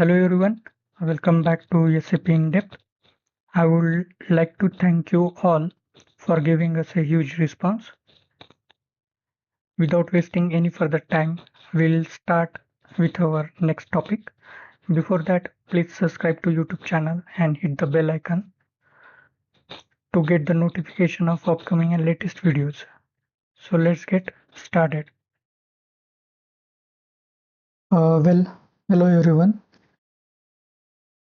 Hello everyone, welcome back to SAP In Depth. I would like to thank you all for giving us a huge response. Without wasting any further time, we'll start with our next topic. Before that, please subscribe to YouTube channel and hit the bell icon to get the notification of upcoming and latest videos. So let's get started. Well, hello everyone.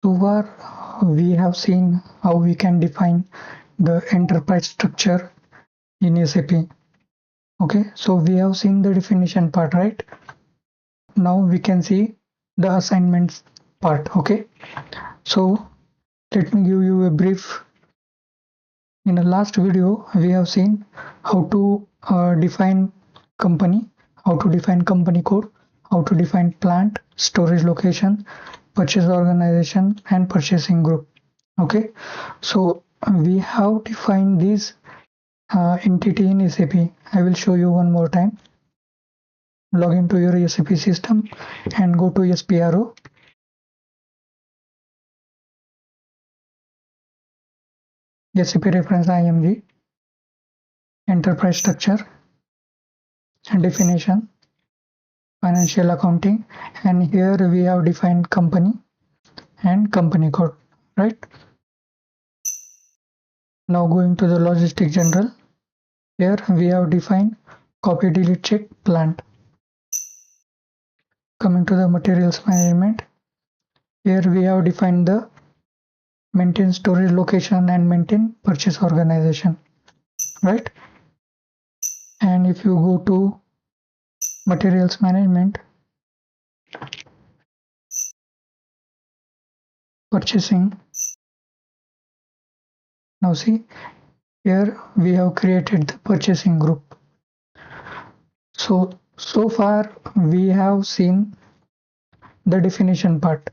So far, we have seen how we can define the enterprise structure in SAP. Okay, so we have seen the definition part, right? Now we can see the assignments part. Okay, so let me give you a brief. In the last video, we have seen how to define company, how to define company code, how to define plant, storage location, purchase organization, and purchasing group. Okay, so we have defined this entity in SAP. I will show you one more time. Log into your SAP system and go to SPRO. SAP reference IMG, enterprise structure and definition, financial accounting, and here we have defined company and company code, right? Now going to the logistic general, here we have defined copy delete check plant. Coming to the materials management, here we have defined the maintain storage location and maintain purchase organization, right? And if you go to materials management, purchasing, now see here we have created the purchasing group. So far we have seen the definition part,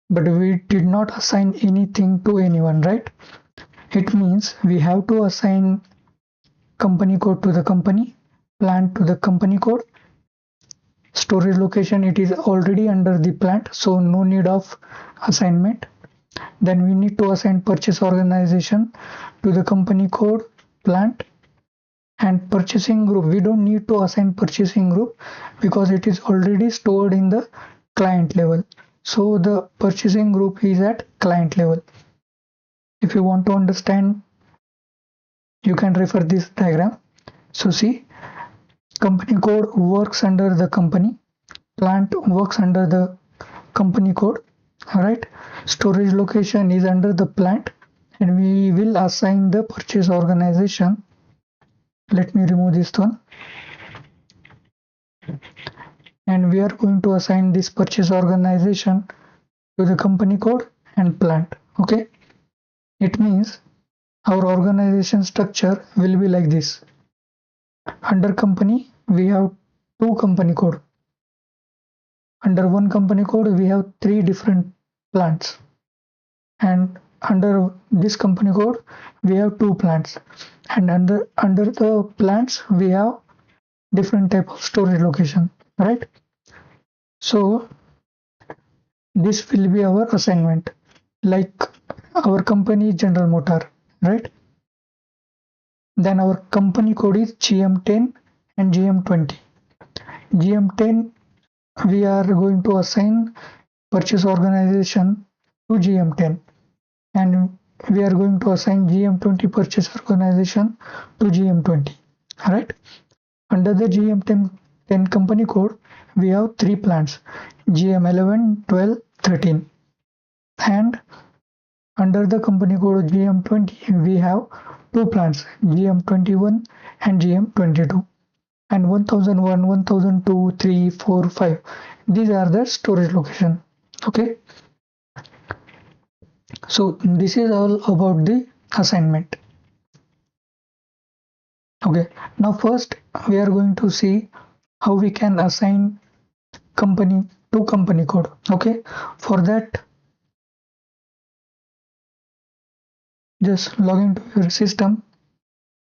but we did not assign anything to anyone, right? It means we have to assign company code to the company, plant to the company code, storage location it is already under the plant, so no need of assignment. Then we need to assign purchase organization to the company code, plant, and purchasing group. We don't need to assign purchasing group because it is already stored in the client level. So the purchasing group is at client level. If you want to understand, you can refer this diagram. So see, company code works under the company, plant works under the company code, alright. Storage location is under the plant, and we will assign the purchase organization. Let me remove this one. And we are going to assign this purchase organization to the company code and plant. Okay, it means our organization structure will be like this. Under company we have two company code. Under one company code we have three different plants, and under this company code we have two plants, and under the plants we have different type of storage location, right? So this will be our assignment. Like our company is General Motor, right? Then our company code is GM10 and GM20. GM10 we are going to assign purchase organization to GM10, and we are going to assign GM20 purchase organization to GM20. Alright. Under the GM10 company code we have three plants, GM11, 12, 13, and under the company code GM20 we have two plants, GM21 and GM22, and 1001, 1002, 3, 4, 5. These are the storage location. Okay. So this is all about the assignment. Okay. Now first we are going to see how we can assign company to company code. Okay. For that, just log into your system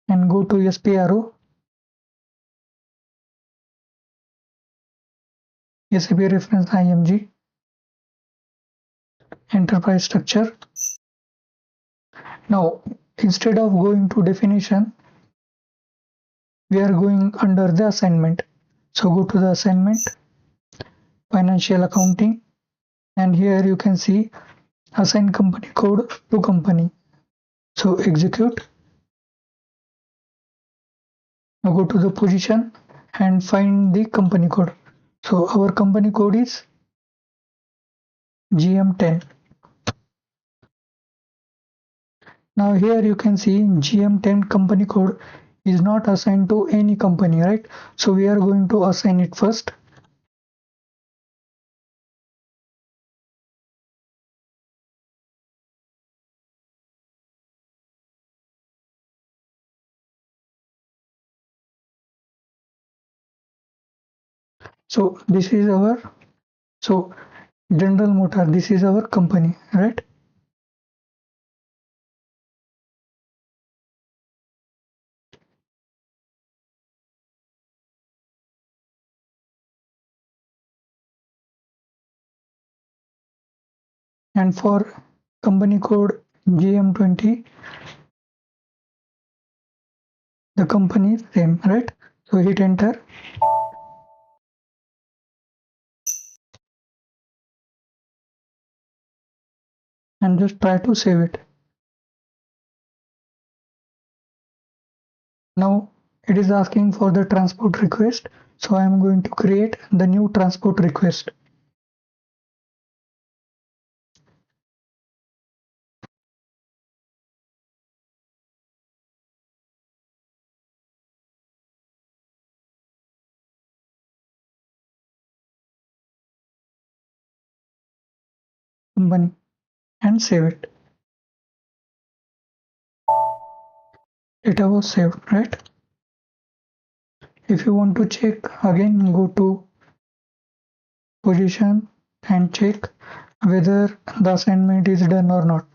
and go to SPRO, SAP reference IMG. enterprise structure. Now, instead of going to definition, we are going under the assignment. So go to the assignment, financial accounting, and here you can see assign company code to company. So execute. Now go to the position and find the company code. So our company code is GM10. Now here you can see GM10 company code is not assigned to any company, right? So we are going to assign it first. So this is our, so General Motor, this is our company, right? And for company code GM20, the company is same, right? So hit enter. And just try to save it. Now it is asking for the transport request. So I am going to create the new transport request. Company and save it. Data was saved, right? If you want to check again, go to position and check whether the assignment is done or not.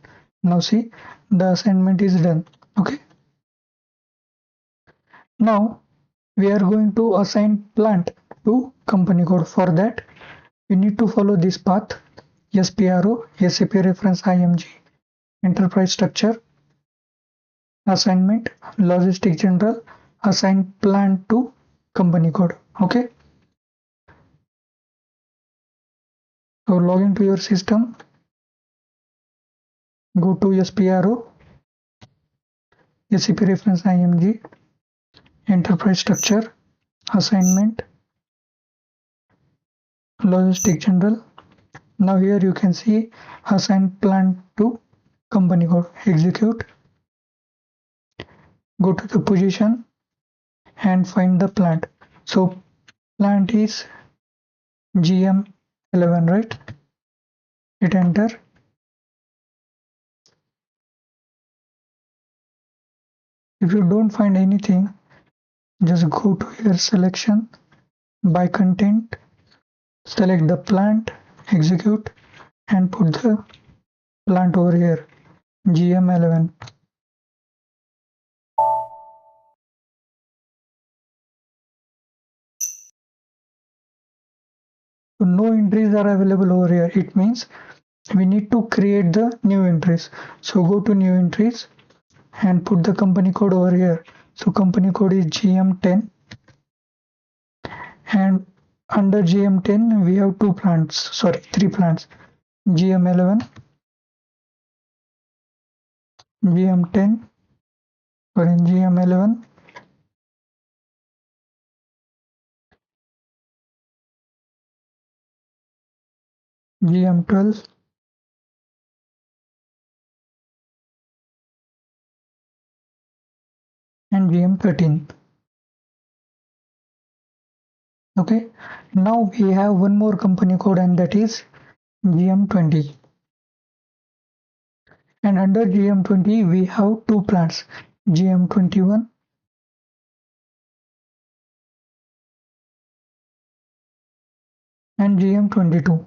Now see, the assignment is done. Okay. Now we are going to assign plant to company code. For that, we need to follow this path: SPRO, SAP reference IMG, enterprise structure, assignment, logistic general, assign plant to company code. Okay. So log into your system, go to SPRO, SAP reference IMG, enterprise structure, assignment, logistic general. Now here you can see assign plant to company code. Execute. Go to the position and find the plant. So plant is GM11, right? Hit enter. If you don't find anything, just go to your selection by content, select the plant, execute, and put the plant over here, GM11. So no entries are available over here. It means we need to create the new entries. So go to new entries and put the company code over here. So company code is GM10, and under GM10 we have three plants: GM11, GM10, GM11, GM12, and GM13. Okay, now we have one more company code, and that is GM20. And under GM20 we have two plants, GM21 and GM22.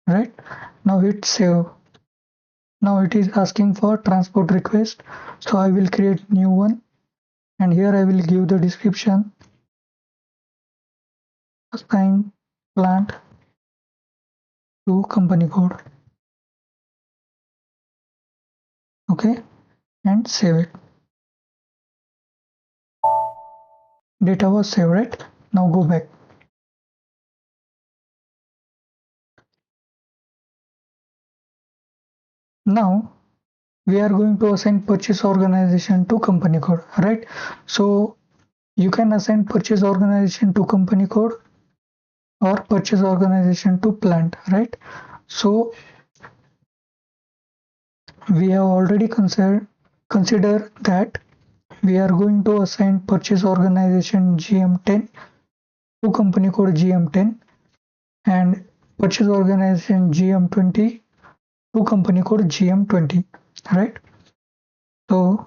Right, now hit save. Now it is asking for transport request, so I will create new one, and here I will give the description: assign plant to company code. Okay, and save it. Data was saved, right? Now go back. Now we are going to assign purchase organization to company code, right? So you can assign purchase organization to company code or purchase organization to plant, right? So we have already consider that we are going to assign purchase organization GM10 to company code GM10 and purchase organization GM20 to company code GM20, right? So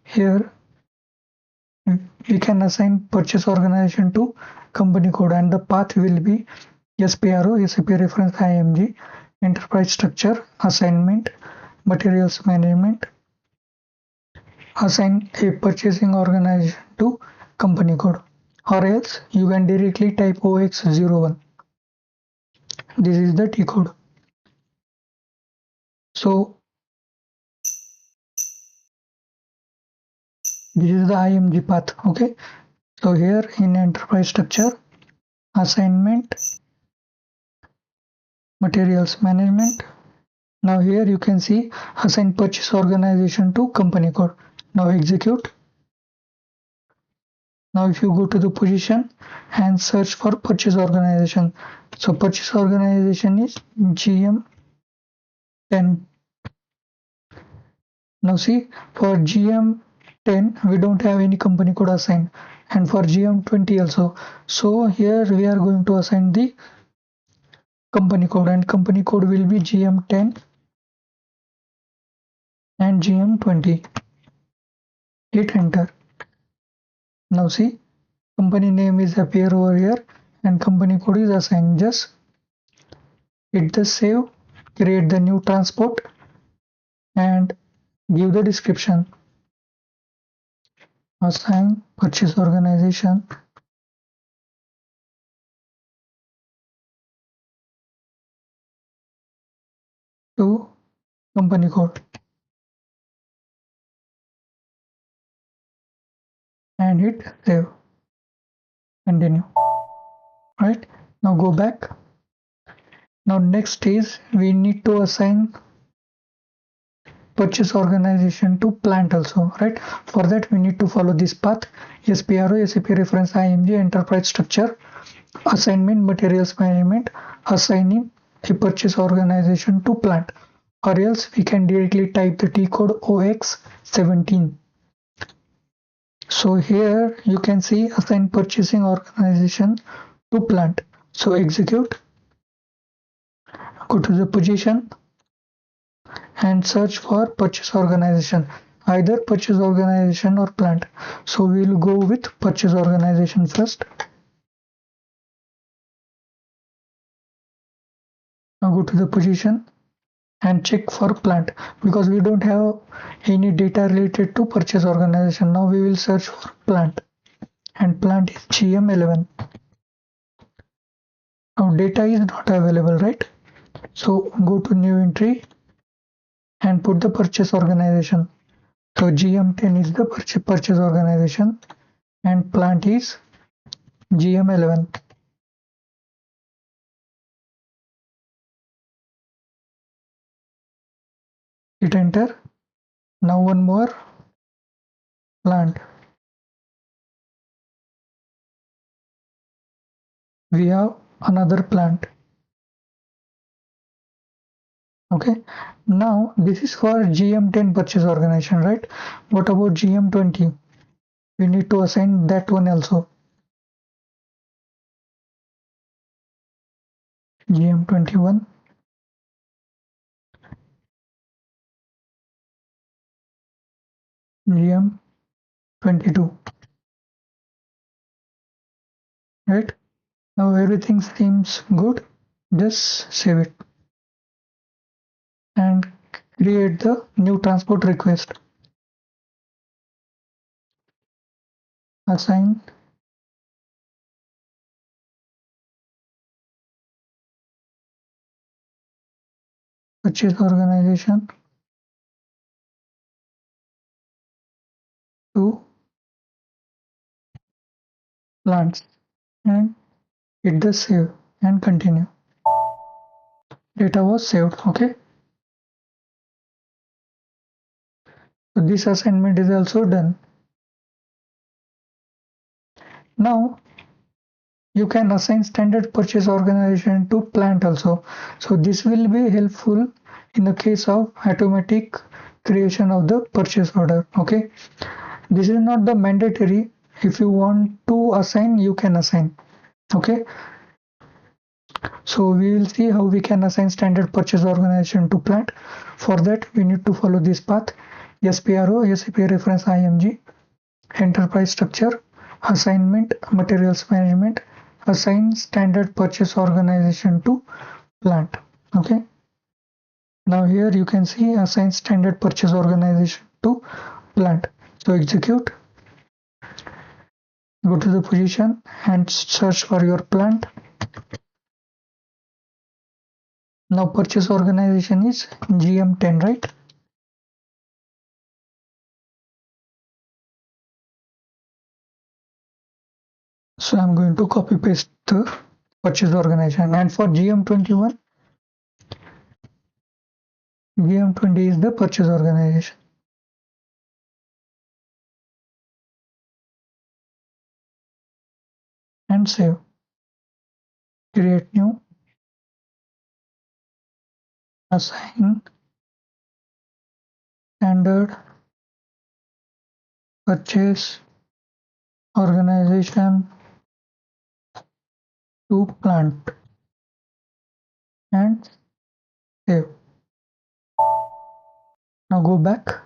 here we can assign purchase organization to company code and the path will be SPRO, SAP reference IMG, enterprise structure, assignment, materials management, assign a purchasing organization to company code, or else you can directly type OX01. This is the T code. So this is the IMG path. Okay, so here in enterprise structure, assignment, materials management. Now here you can see assign purchase organization to company code. Now execute. Now if you go to the position and search for purchase organization, so purchase organization is GM10. Now see, for GM10 we don't have any company code assigned, and for GM20 also. So here we are going to assign the company code, and company code will be GM10 and GM20. Hit enter. Now see, company name is appear over here and company code is assigned. Just hit the save, create the new transport and give the description. Assign purchase organization to company code and hit save. Continue. Right, now go back. Now next is we need to assign purchase organization to plant also, right? For that we need to follow this path: SPRO, SAP reference IMG, enterprise structure, assignment, materials management, assigning a purchase organization to plant, or else we can directly type the T code OX17. So here you can see assign purchasing organization to plant. So execute, go to the position and search for purchase organization, either purchase organization or plant. So we'll go with purchase organization first. Now go to the position and check for plant, because we don't have any data related to purchase organization. Now we will search for plant, and plant is GM11. Now data is not available, right? So go to new entry and put the purchase organization. So GM10 is the purchase organization and plant is GM11. Hit enter. Now one more, plant. We have another plant. Okay, now this is for GM10 purchase organization, right? What about GM20? We need to assign that one also. GM21, GM22, right? Now everything seems good. Just save it and create the new transport request. Assign purchase organization to plants and hit the save and continue. Data was saved. Okay, so this assignment is also done. Now you can assign standard purchase organization to plant also. So this will be helpful in the case of automatic creation of the purchase order. Okay, this is not the mandatory. If you want to assign, you can assign. Okay, so we will see how we can assign standard purchase organization to plant. For that, we need to follow this path: SPRO, SAP reference IMG, enterprise structure, assignment, materials management, assign standard purchase organization to plant. Okay, now here you can see assign standard purchase organization to plant. So execute, go to the position and search for your plant. Now purchase organization is GM10, right? So I'm going to copy paste the purchase organization, and for GM21, GM20 is the purchase organization. And save. Create new, assign standard purchase organization to plant and save. Now go back.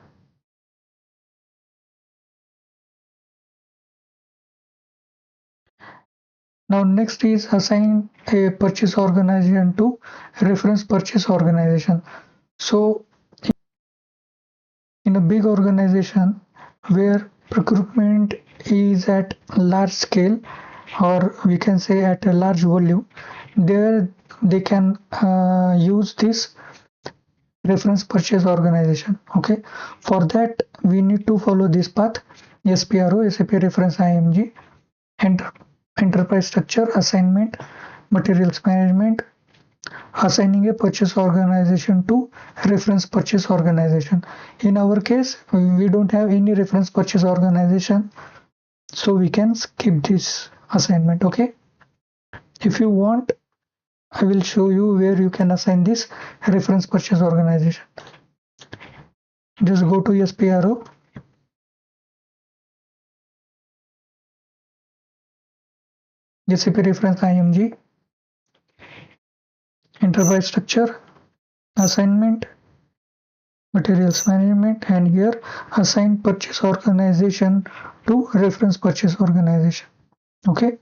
Now next is assign a purchase organization to reference purchase organization. So in a big organization where procurement is at large scale, or we can say at a large volume, there they can use this reference purchase organization. Okay, for that we need to follow this path: SPRO, SAP reference IMG, enterprise structure, assignment, materials management, assigning a purchase organization to reference purchase organization. In our case, we don't have any reference purchase organization, so we can skip this assignment. Okay, if you want, I will show you where you can assign this reference purchase organization. Just go to SPRO, SAP reference IMG, enterprise structure, assignment, materials management, and here assign purchase organization to reference purchase organization. Okay,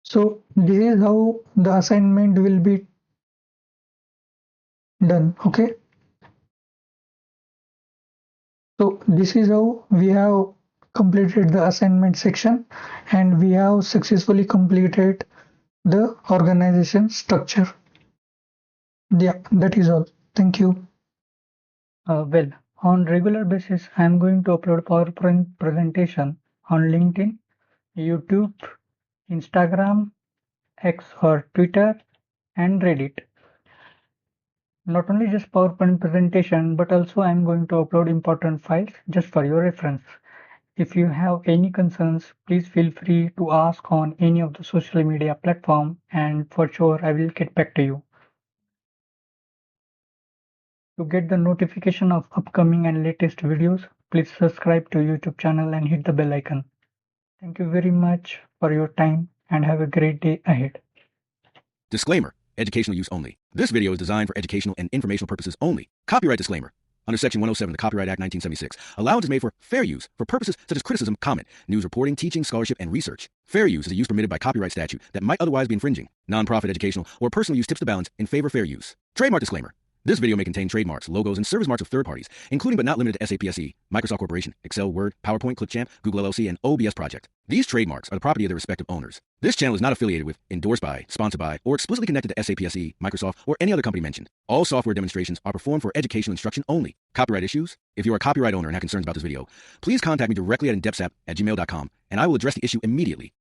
so this is how the assignment will be done. Okay, so this is how we have completed the assignment section, and we have successfully completed the organization structure. Yeah, that is all. Thank you. Well, on regular basis, I am going to upload PowerPoint presentation on LinkedIn, YouTube, Instagram, X or Twitter, and Reddit. Not only just PowerPoint presentation, but also I am going to upload important files just for your reference. If you have any concerns, please feel free to ask on any of the social media platform, and for sure I will get back to you. To get the notification of upcoming and latest videos, please subscribe to YouTube channel and hit the bell icon. Thank you very much for your time and have a great day ahead. Disclaimer: educational use only. This video is designed for educational and informational purposes only. Copyright disclaimer. Under Section 107 of the Copyright Act 1976, allowance is made for fair use for purposes such as criticism, comment, news reporting, teaching, scholarship, and research. Fair use is a use permitted by copyright statute that might otherwise be infringing. Non-profit educational or personal use tips the balance in favor of fair use. Trademark disclaimer. This video may contain trademarks, logos, and service marks of third parties, including but not limited to SAP SE, Microsoft Corporation, Excel, Word, PowerPoint, Clipchamp, Google LLC, and OBS Project. These trademarks are the property of their respective owners. This channel is not affiliated with, endorsed by, sponsored by, or explicitly connected to SAP SE, Microsoft, or any other company mentioned. All software demonstrations are performed for educational instruction only. Copyright issues? If you are a copyright owner and have concerns about this video, please contact me directly at indepsap@gmail.com, and I will address the issue immediately.